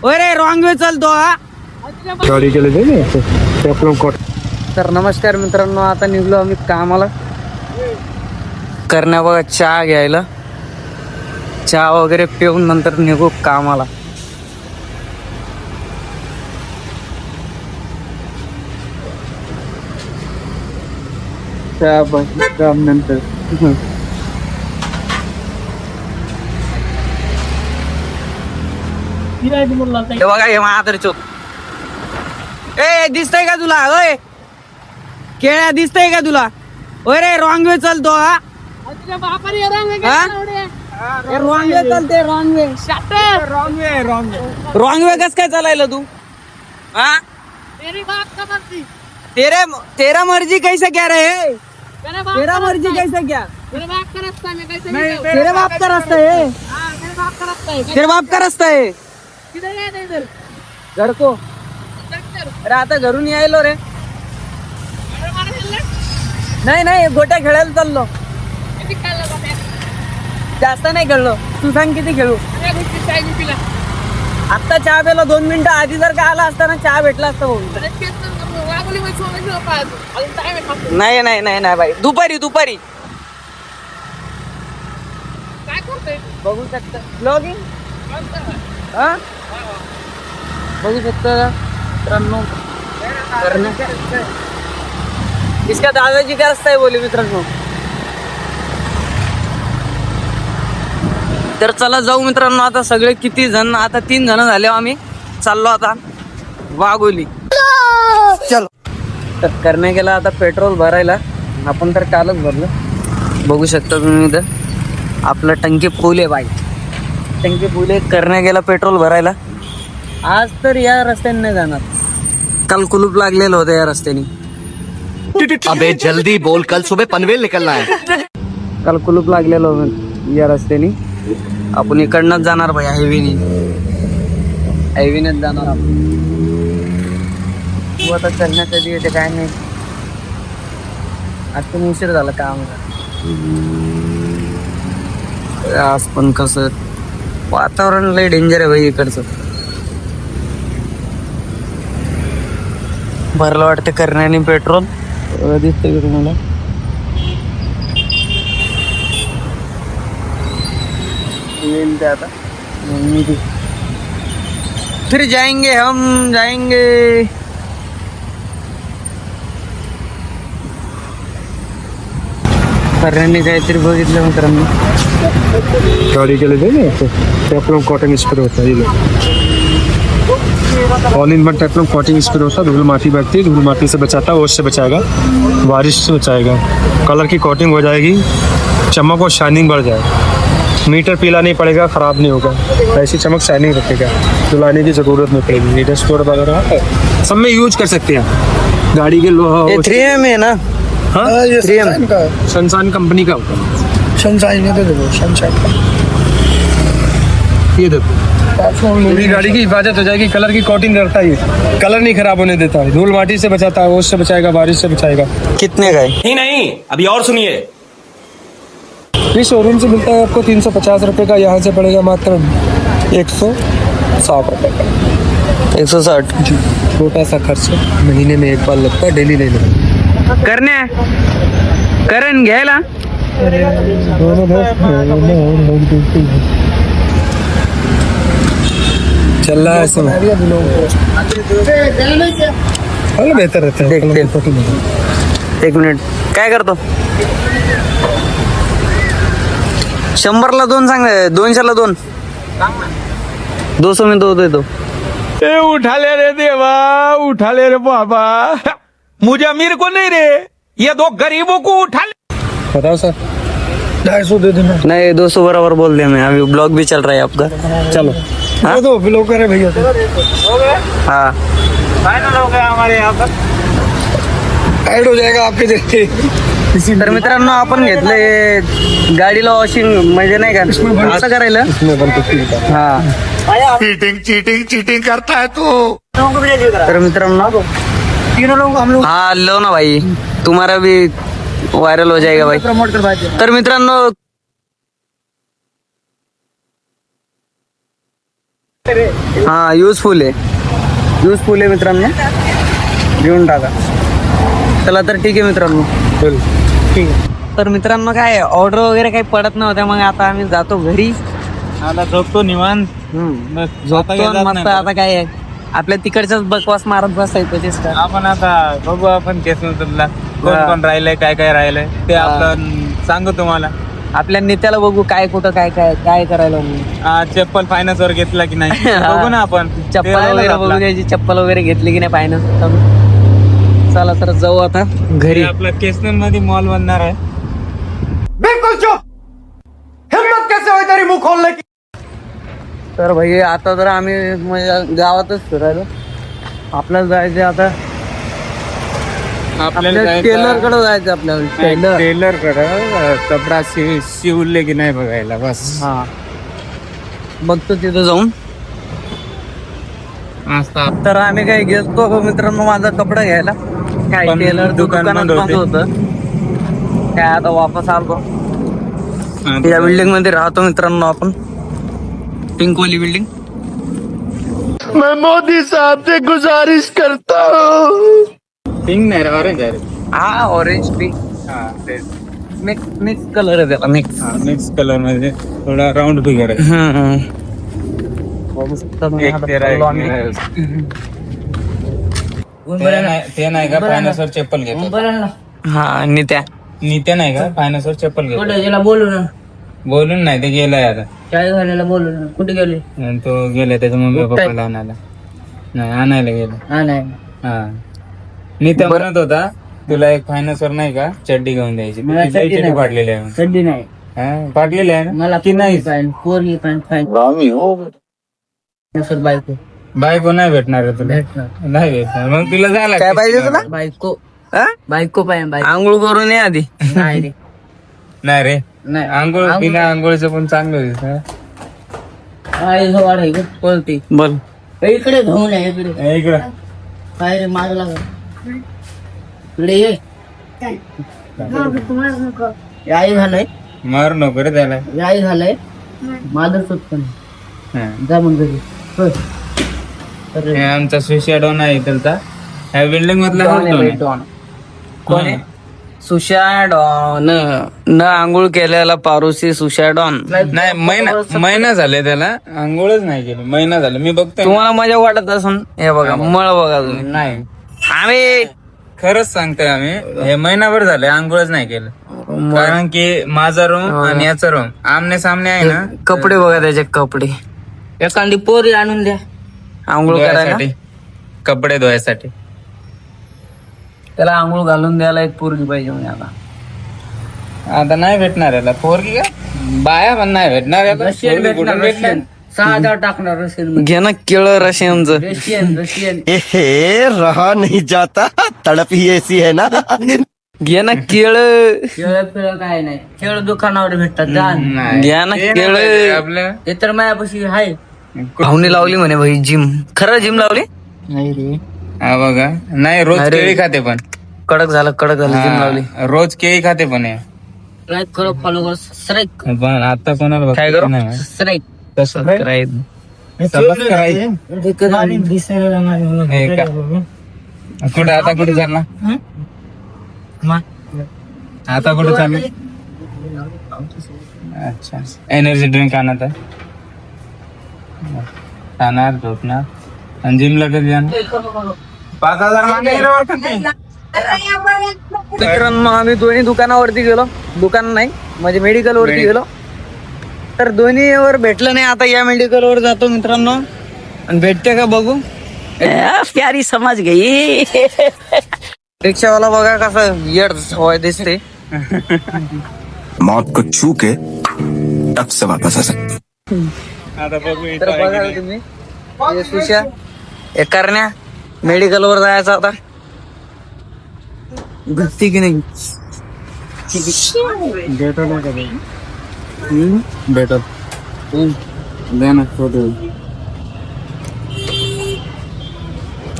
अरे रॉंग वे चलतो हा. गाडी गेले तर नमस्कार मित्रांनो, आता निघलो आम्ही कामाला. करण्या बघा चहा घ्यायला, चहा वगैरे पिऊन नंतर निघू कामाला. चहा काम नंतर हे बघा हे महातर चोक. ए दिसतंय का तुला? ओय केळ्या दिसतंय का तुला? ओय रे रॉंग वे चलतो हा. रॉंग वे चलते, रॉंग वे. रॉंग वे कस काय चालायला तू? हा तेरा मर्जी कैसे क्या रे? तेरा मर्जी कैसे क्या? तेरे बाप का रास्ता है. तेरे बाप का रास्ता है. घर को. अरे आता घरून यायलो रे. नाही गोट्या खेळायला चाललो. जास्त नाही खेळलो. तू सांग किती खेळू? आता चहा प्यायला 2 मिनिटं आधी जर का आला असता ना चहा भेटला असता भाऊ. नाही भाई, दुपारी बघू शकता ब्लॉगिंग. बघू शकता मित्रांनो. इसका दादाजी का रस्ता आहे बोले मित्रांनो. तर चला जाऊ मित्रांनो. आता सगळे किती जण, आता 3 जण झाले. आम्ही चाललो आता वाघोली. चलो. तर करण्या गेला आता पेट्रोल भरायला. आपण तर कालच भरलं. बघू शकता तुम्ही इथं आपलं टंकी फुल आहे बाई. टंकी फुल आहे. करण्या गेला पेट्रोल भरायला. आज तर या रस्त्याने नाही जाणार. काल कुलूप लागलेलं होतं या रस्त्याने. अबे जल्दी बोल, कल सुबह पनवेल निकलना है. काल कुलूप लागलेलं होतं या रस्त्याने. आपण इकडनंच जाणार भाई. हायवेनेच जाणार आपण. तू आता करण्या कधी येते काय नाही. आज पण उशीर झाला काम. आज पण कसं वातावरण लय डेंजर आहे भाई इकडचं. भरलं वाटतं करण्याने पेट्रोल. दिसतंय का तुम्हाला? येईल ते आता. फिर जाएंगे हम जाएंगे. करण्याने काहीतरी बघितलं मित्रांनो. गाड़ी के लिए टेफ्लॉन कॉटन स्प्रे होता है. All in one Teflon cotton spray होता है. धूल माटी बैठती है, धूल माटी से बचाता है, ओस से बचाएगा, बारिश से बचाएगा, कलर की कोटिंग हो जाएगी, चमक और शाइनिंग बढ़ जाएगा. मीटर पीला नहीं पड़ेगा, ख़राब नहीं होगा, ऐसी चमक शाइनिंग रखेगा, धुलाने की ज़रूरत नहीं पड़ेगी. डस्ट वगैरह सब में यूज कर सकते हैं. गाड़ी के लोहा 3M है ना? हाँ 3M सनशाइन कंपनी का होता है. सनशाइन ये तो देखो, सनशाइन ये देखो पूरी गाड़ी की हिफाजत हो जाएगी. कलर की कोटिंग करता है, कलर नहीं खराब होने देता है, धूल माटी से बचाता है, ओस से बचाएगा, बारिश से बचाएगा. कितने का है? नहीं अभी और सुनिए. ये शोरूम से मिलता है आपको 350 रुपये का. यहाँ से पड़ेगा मात्र 160 रुपये का. 160. छोटा सा खर्च महीने में एक बार लगता है, डेली नहीं लगता. करण्या करण घ्यायला. चल रहा है ऐसे में. अरे बेहतर रहता है. एक मिनिट काय करतो? 100ला 2 सांग. 200ला 2. 200 में 2 दे दो. उठा ले रे देवा, उठा ले रे बाबा. मुझे अमीर को नहीं रे, ये 2 गरीबों को उठा ले. बताओ सर. 250 दे देना. नहीं 200 बराबर बोल दिया मैं. अभी ब्लॉग भी चल रहा है आपका. चलो हाँ? तो ब्लॉग करे भैया. हाँ फाइनल हो गया हमारे यहाँ पर. ऐड हो जाएगा आपके देखते. तर मित्रांनो आपण घेतले गाडीला वॉशिंग म्हणजे नाही का असं करायला. हा चीटिंग करता है तू. तर मित्रांनो तीनों लोग हम लोग हाँ लो ना भाई, तुम्हारा भी वायरल हो जाएगा भाई. प्रमोट करवा दिया. तर मित्रांनो हा युजफुल आहे मित्रांनो, घेऊन टाका. चला तर ठीक आहे मित्रांनो. ठीक आहे. तर मित्रांनो काय ऑर्डर वगैरे काही पडत नव्हत्या, मग आता आम्ही जातो घरी. आता झोपतो निवांत. झोपतो मस्त. आता काय आहे, आपल्या तिकडच्याच बकवास मारत बसायचं तेच का. आपण आता बघू, आपण केस कोण कोण राहिलंय, काय काय राहिलंय ते आपण सांगू तुम्हाला. आपल्या नेत्याला बघू काय कुठं काय काय काय करायला. चप्पल फायनान्स वर घेतला की नाही बघू ना आपण. चप्पल ते राहिलं वगैरे आपलं. बघू द्यायची, चप्पल वगैरे घेतली की नाही फायनान्स. चला तर जाऊ आता घरी. हे आपला केसनर मध्ये मॉल बनणार आहे. तर भाई आता तर आम्ही म्हणजे गावातच फिरायलो. आपल्याला जायचं आता, आपल्याला टेलर कडे जायचं. आपल्याला टेलर कडे कपडा शिवले की नाही बघायला बस. हा बघतो तिथं जाऊन. तर आम्ही काय गेलो मित्रांनो माझा कपडा घ्यायला. काय पण टेलर दुकान दुकानात बंद बंद होतं. काय आता वापस आलो. या बिल्डिंग मध्ये राहतो मित्रांनो आपण, पिंकवाली बिल्डिंग. मैं मोदी साहब से गुजारिश करता हूँ. पिंक नाही रे, ऑरेंज आहे रे. हा ऑरेंज पिंक मिक्स कलर आहे त्याला. मिक्स कलर मध्ये थोडा राऊंड फिगर आहे. एक तेरा, एक तेरा. ते नाही का फायनान्स वर चप्पल घेतो. हा नित्या नित्या नाही का फायनान्स वर चप्पल घेतो. त्याला बोलू ना, बोलून नाही ते गेलाय आता. काय झालेला बोलू ना. कुठे गेले? आणि तो गेलाय त्याच्या मम्मी पप्पाला आणायला. नाही आणायला गेला. हा नित्या म्हणत होता तुला एक फायनान्स वर नाही का चड्डी घेऊन द्यायची. चड्डी फाटलेली आहे. चड्डी नाही हा, फाटलेली आहे ना मला की नाही. पोरगी पॅन्ट बायको बायको नाही भेटणार आहे तुला. नाही भेटणार मग तुला झाला काय पाहिजे तुला? बायको बायको पाहिजे. आंघोळ करून ये आधी. नाही रे, नाही रे. नाही. आंघोळ बिना आंघोळीचं पण चांगलं दिसत. कोणती बोल इकडे घेऊन ये. इकडे इकडं काय रे माग लाग. इकडे ये. याई झालंय, मारू नको रे त्याला. याई झालंय. माझं सुटतं हा. जा मग घरी. हे आमचा सुशेडॉन आहे इथलचा. ह्या बिल्डिंग मधला कोण आहे? सुशाडॉन न आंघोळ केलेला पारुसी सुशाडॉन. नाही महिना झाले त्याला आंघोळच नाही केली. महिना झाला मी बघतोय. तुम्हाला मजा वाटत असून हे बघा मळ बघा तुम्ही. नाही आम्ही खरंच सांगतोय, आम्ही हे महिनाभर झाले आंघोळच नाही केलं. कारण की माझा रूम आणि याचा रूम आमने सामने आहे ना. कपडे बघा त्याचे कपडे. एखादी पोरी आणून द्या आंघोळ करायला. धुवायसाठी, कपडे धुवायसाठी. त्याला आंघोळ घालून द्यायला एक पोरगी पाहिजे म्हणजे आता. आता नाही भेटणार याला पोरगी का बाया पण नाही भेटणार याला. पोरगी कुठून भेटणार? 6,000 टाकणार रशियन. घे ना केळं रशियनचं. रशियन हे रहा नहीं जाता, तड़प ही ऐसी है ना. घे ना केळं. केळं काय नाही, केळं दुकानावर भेटतात. नाही. घ्या ना ते नाही केळं. पाहिजे आपलं. ते तर माझ्यापाशी आहे. भाऊने लावली म्हणे भाई जिम. खरं जिम लावली? नाही रे. हा बघा नाही रोज नाही रे. केळी खाते पण. कडक झालं जिम लावली. हा, रोज केळी खाते पण हे. लाईक करो, फॉलो करो, सबस्क्राईब पण आता कोणाला काय बघतो करू? नाही माहित. सबस्क्राईब तसं सबस्क्राईब. करायचं. हे का? कुठे आता कुठे चालला? आता कुठे चालला? अच्छा एनर्जी ड्रिंक आणत आहे. खाणार झोपणार आणि जिमला कधी जाणार? 5,000 मागे रे वर खाते. मित्रांनो आम्ही दोन्ही दुकानावरती गेलो. दुकान नाही म्हणजे मेडिकल वरती गेलो. तर दोन्ही वर भेटलं नाही. आता या मेडिकल वर जातो मित्रांनो आणि भेटते का बघू. प्यारी समज गई. रिक्षावाला बघा कसं येड होय दिसते. मौत को छू के टप से वापस आ सकते. आता बघू इथं तर आहे की बघा नाही. तुम्ही हे सुशा हे करण्या मेडिकल वर जायचं आता. घसती की नाही? भेटत दे ना फोटो.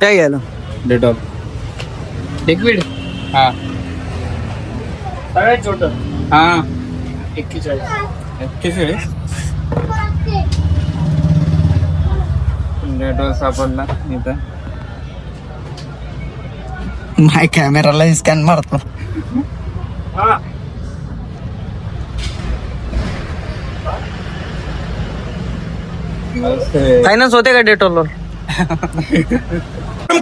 काय घ्यायला? डेटॉल लिक्विड हा सगळ्यात छोट. हा 41. पेट्रोल सापडला इथं. माय कॅमेराला स्कॅन मारतो. फायनान्स होते का डेटोलवर?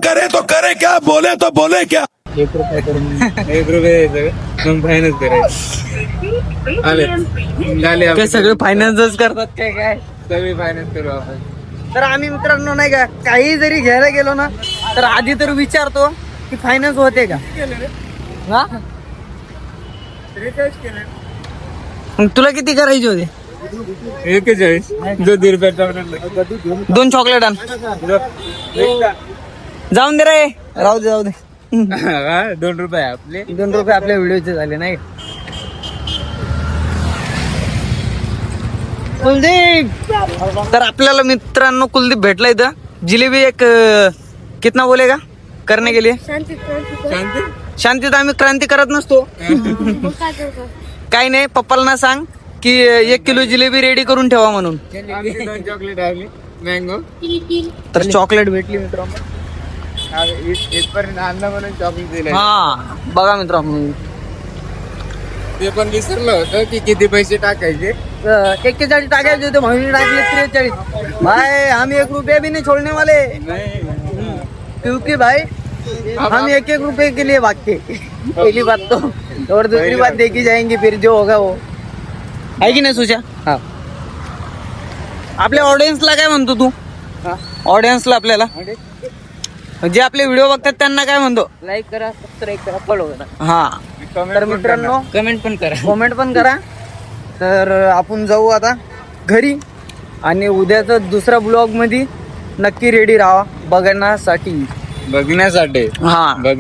करे तो करे क्या, बोले तो बोले क्या. 1 रुपया करून 1 रुपये द्यायचं मग फायनान्स करायचं. आले झाले ते आपले सगळे फायनान्सच करतात काय काय. सगळी फायनान्स करू आपण. तर आम्ही मित्रांनो नाही का काही जरी घ्यायला गेलो ना तर आधी तर विचारतो की फायनान्स होते का. हा? मग तुला किती करायचे होते? 41 जो 2 रुपये टाकणार. 2 चॉकलेट आण. जाऊन दे रे, राहू दे जाऊ दे. 2 रुपये आपले. 2 रुपये आपल्या व्हिडिओचे झाले नाही. कुलदीप. तर आपल्याला मित्रांनो कुलदीप भेटला इथं. जिलेबी एक कितना बोलेगा करने के लिए? शांती शांतीत आम्ही क्रांती करत नसतो. काही नाही, पप्पाला ना सांग की 1 किलो जिलेबी रेडी करून ठेवा म्हणून. 2 चॉकलेट आली मँगो. तर चॉकलेट भेटली मित्रांनो. इथपर्यंत आणलं म्हणून चॉकलेट दिलं. हा बघा मित्रांनो, ते पण विसरलं होतं की किती पैसे टाकायचे. 41 टाकायचे होते म्हणून टाकले 43. भाई हम 1 रुपया भी नहीं छोड़ने वाले, क्योंकि भाई हम 1-1 रुपए के लिए भागते. पहली बात तो, और दूसरी बात देखी जाएंगी फिर जो होगा वो. है की नाही सुशा? हा. आपल्या ऑडियन्सला काय म्हणतो तू? ऑडियन्सला आपल्याला जे आपले व्हिडिओ बघतात त्यांना काय म्हणतो? लाईक करा, सबस्क्राईब करा, फॉलो करा. हा. तर मित्रांनो कमेंट पण करा. तर आपण जाऊ आता घरी आणि उद्याचा दुसरा ब्लॉग मध्ये नक्की रेडी राहा बघण्यासाठी. बघण्यासाठी. हा. बघ